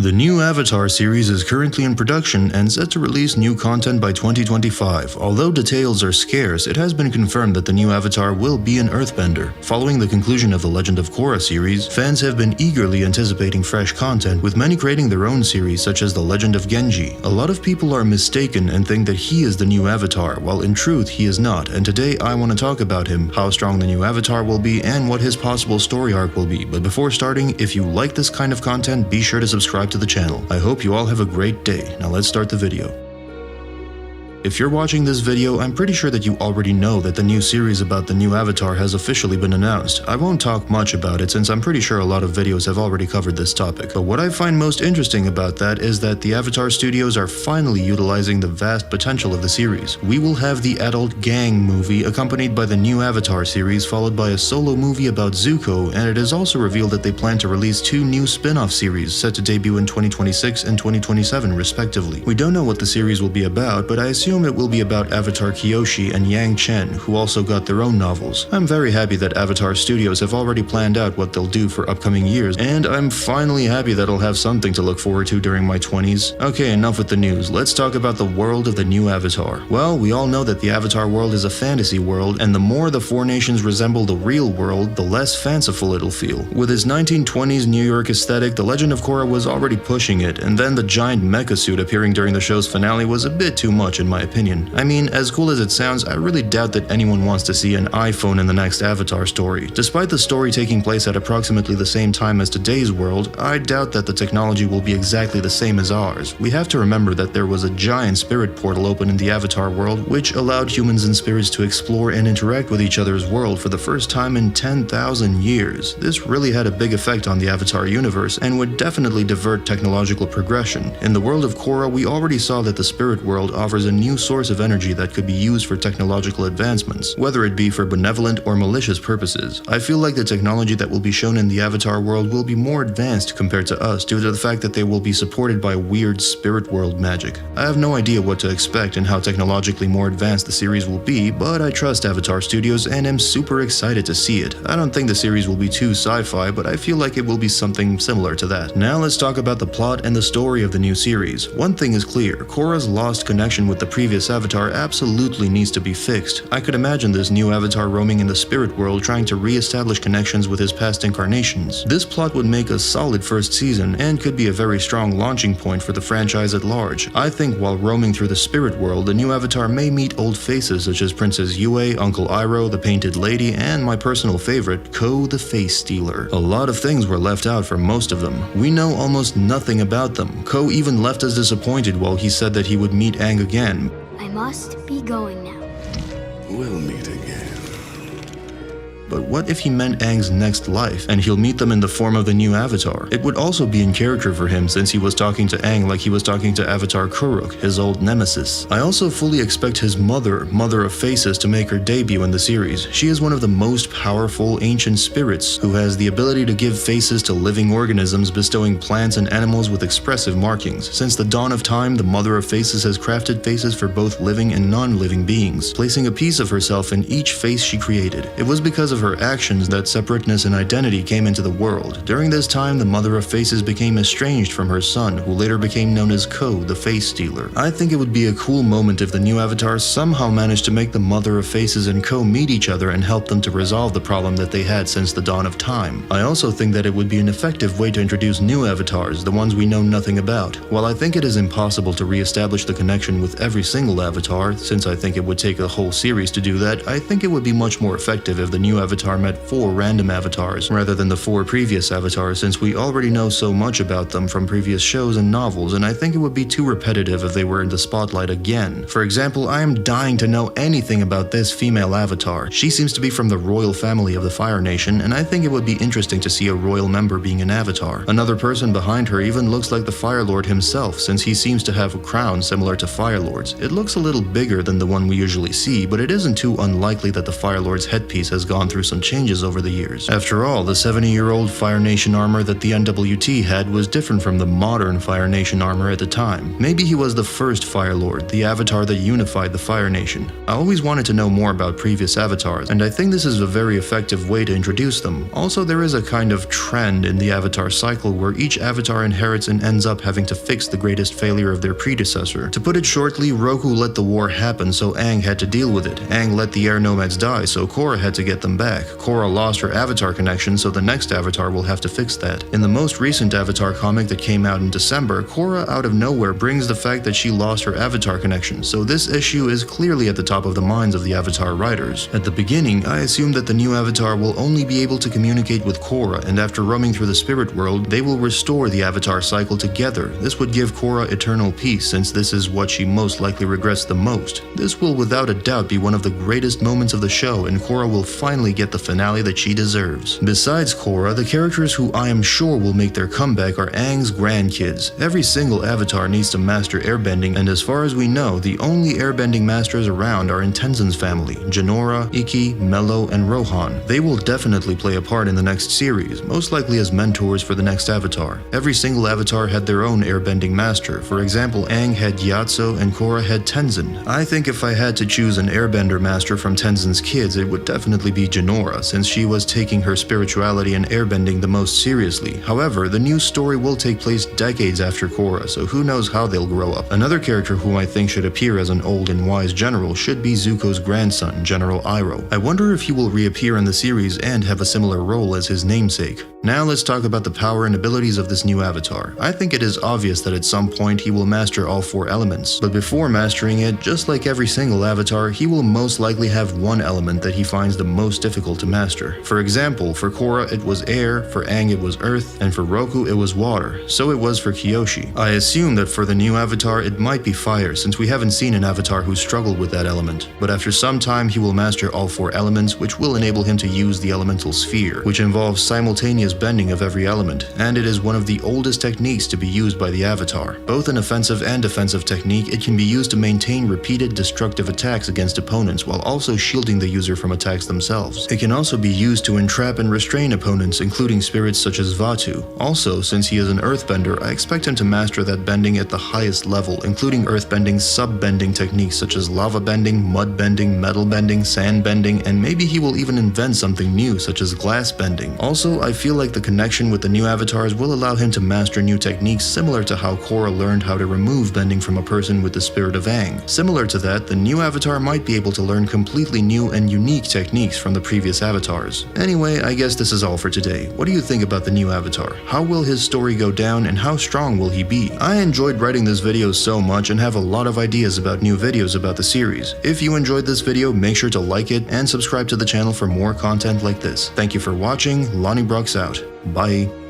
The new Avatar series is currently in production and set to release new content by 2025. Although details are scarce, it has been confirmed that the new Avatar will be an Earthbender. Following the conclusion of the Legend of Korra series, fans have been eagerly anticipating fresh content, with many creating their own series such as the Legend of Genji. A lot of people are mistaken and think that he is the new Avatar, while in truth he is not, and today I want to talk about him, how strong the new Avatar will be, and what his possible story arc will be. But before starting, if you like this kind of content, be sure to subscribe to the channel. I hope you all have a great day. Now let's start the video. If you're watching this video, I'm pretty sure that you already know that the new series about the new Avatar has officially been announced. I won't talk much about it since I'm pretty sure a lot of videos have already covered this topic. But what I find most interesting about that is that the Avatar studios are finally utilizing the vast potential of the series. We will have the adult gang movie accompanied by the new Avatar series, followed by a solo movie about Zuko, and it is also revealed that they plan to release 2 new spin-off series set to debut in 2026 and 2027 respectively. We don't know what the series will be about, but I assume it will be about Avatar Kyoshi and Yang Chen, who also got their own novels. I'm very happy that Avatar Studios have already planned out what they'll do for upcoming years, and I'm finally happy that I'll have something to look forward to during my 20s. Okay, enough with the news. Let's talk about the world of the new Avatar. Well, we all know that the Avatar world is a fantasy world, and the more the 4 nations resemble the real world, the less fanciful it'll feel. With its 1920s New York aesthetic, The Legend of Korra was already pushing it, and then the giant mecha suit appearing during the show's finale was a bit too much in my opinion. I mean, as cool as it sounds, I really doubt that anyone wants to see an iPhone in the next Avatar story. Despite the story taking place at approximately the same time as today's world, I doubt that the technology will be exactly the same as ours. We have to remember that there was a giant spirit portal open in the Avatar world, which allowed humans and spirits to explore and interact with each other's world for the first time in 10,000 years. This really had a big effect on the Avatar universe and would definitely divert technological progression. In the world of Korra, we already saw that the spirit world offers a new source of energy that could be used for technological advancements, whether it be for benevolent or malicious purposes. I feel like the technology that will be shown in the Avatar world will be more advanced compared to us due to the fact that they will be supported by weird spirit world magic. I have no idea what to expect and how technologically more advanced the series will be, but I trust Avatar Studios and am super excited to see it. I don't think the series will be too sci-fi, but I feel like it will be something similar to that. Now let's talk about the plot and the story of the new series. One thing is clear, Korra's lost connection with the previous Avatar absolutely needs to be fixed. I could imagine this new Avatar roaming in the spirit world trying to re-establish connections with his past incarnations. This plot would make a solid first season and could be a very strong launching point for the franchise at large. I think while roaming through the spirit world, the new Avatar may meet old faces such as Princess Yue, Uncle Iroh, the Painted Lady, and my personal favorite, Ko the Face Stealer. A lot of things were left out for most of them. We know almost nothing about them. Ko even left us disappointed while he said that he would meet Aang again. I must be going now. We'll meet again. But what if he meant Aang's next life, and he'll meet them in the form of the new Avatar? It would also be in character for him since he was talking to Aang like he was talking to Avatar Kuruk, his old nemesis. I also fully expect his Mother of Faces, to make her debut in the series. She is one of the most powerful ancient spirits, who has the ability to give faces to living organisms, bestowing plants and animals with expressive markings. Since the dawn of time, the Mother of Faces has crafted faces for both living and non-living beings, placing a piece of herself in each face she created. It was because of her actions that separateness and identity came into the world. During this time, the Mother of Faces became estranged from her son, who later became known as Ko, the Face Stealer. I think it would be a cool moment if the new Avatar somehow managed to make the Mother of Faces and Ko meet each other and help them to resolve the problem that they had since the dawn of time. I also think that it would be an effective way to introduce new avatars, the ones we know nothing about. While I think it is impossible to re-establish the connection with every single avatar, since I think it would take a whole series to do that, I think it would be much more effective if the new Avatar met 4 random avatars rather than the 4 previous avatars, since we already know so much about them from previous shows and novels, and I think it would be too repetitive if they were in the spotlight again. For example, I am dying to know anything about this female avatar. She seems to be from the royal family of the Fire Nation, and I think it would be interesting to see a royal member being an avatar. Another person behind her even looks like the Fire Lord himself, since he seems to have a crown similar to Fire Lord's. It looks a little bigger than the one we usually see, but it isn't too unlikely that the Fire Lord's headpiece has gone through through some changes over the years. After all, the 70-year-old Fire Nation armor that the NWT had was different from the modern Fire Nation armor at the time. Maybe he was the first Fire Lord, the avatar that unified the Fire Nation. I always wanted to know more about previous avatars, and I think this is a very effective way to introduce them. Also, there is a kind of trend in the avatar cycle where each avatar inherits and ends up having to fix the greatest failure of their predecessor. To put it shortly, Roku let the war happen, so Aang had to deal with it. Aang let the air nomads die, so Korra had to get them back. Korra lost her avatar connection, so the next avatar will have to fix that. In the most recent Avatar comic that came out in December, Korra out of nowhere brings the fact that she lost her avatar connection, so this issue is clearly at the top of the minds of the Avatar writers. At the beginning, I assumed that the new avatar will only be able to communicate with Korra, and after roaming through the spirit world, they will restore the avatar cycle together. This would give Korra eternal peace, since this is what she most likely regrets the most. This will without a doubt be one of the greatest moments of the show, and Korra will finally get the finale that she deserves. Besides Korra, the characters who I am sure will make their comeback are Aang's grandkids. Every single avatar needs to master airbending, and as far as we know, the only airbending masters around are in Tenzin's family: Jinora, Ikki, Mello, and Rohan. They will definitely play a part in the next series, most likely as mentors for the next avatar. Every single avatar had their own airbending master. For example, Aang had Gyatso and Korra had Tenzin. I think if I had to choose an airbender master from Tenzin's kids, it would definitely be Jinora, since she was taking her spirituality and airbending the most seriously. However, the new story will take place decades after Korra, so who knows how they'll grow up. Another character who I think should appear as an old and wise general should be Zuko's grandson, General Iroh. I wonder if he will reappear in the series and have a similar role as his namesake. Now let's talk about the power and abilities of this new avatar. I think it is obvious that at some point he will master all 4 elements, but before mastering it, just like every single avatar, he will most likely have one element that he finds the most difficult to master. For example, for Korra it was air, for Aang it was earth, and for Roku it was water. So it was for Kyoshi. I assume that for the new avatar it might be fire, since we haven't seen an avatar who struggled with that element. But after some time he will master all 4 elements, which will enable him to use the elemental sphere, which involves simultaneous bending of every element, and it is one of the oldest techniques to be used by the avatar. Both an offensive and defensive technique, it can be used to maintain repeated destructive attacks against opponents while also shielding the user from attacks themselves. It can also be used to entrap and restrain opponents, including spirits such as Vatu. Also, since he is an earthbender, I expect him to master that bending at the highest level, including earthbending sub-bending techniques such as lava bending, mud bending, metal bending, sand bending, and maybe he will even invent something new such as glass bending. Also, I feel like the connection with the new avatars will allow him to master new techniques similar to how Korra learned how to remove bending from a person with the spirit of Aang. Similar to that, the new avatar might be able to learn completely new and unique techniques from the previous avatars. Anyway, I guess this is all for today. What do you think about the new avatar? How will his story go down and how strong will he be? I enjoyed writing this video so much and have a lot of ideas about new videos about the series. If you enjoyed this video, make sure to like it and subscribe to the channel for more content like this. Thank you for watching. Lonnie Brooks out. Bye.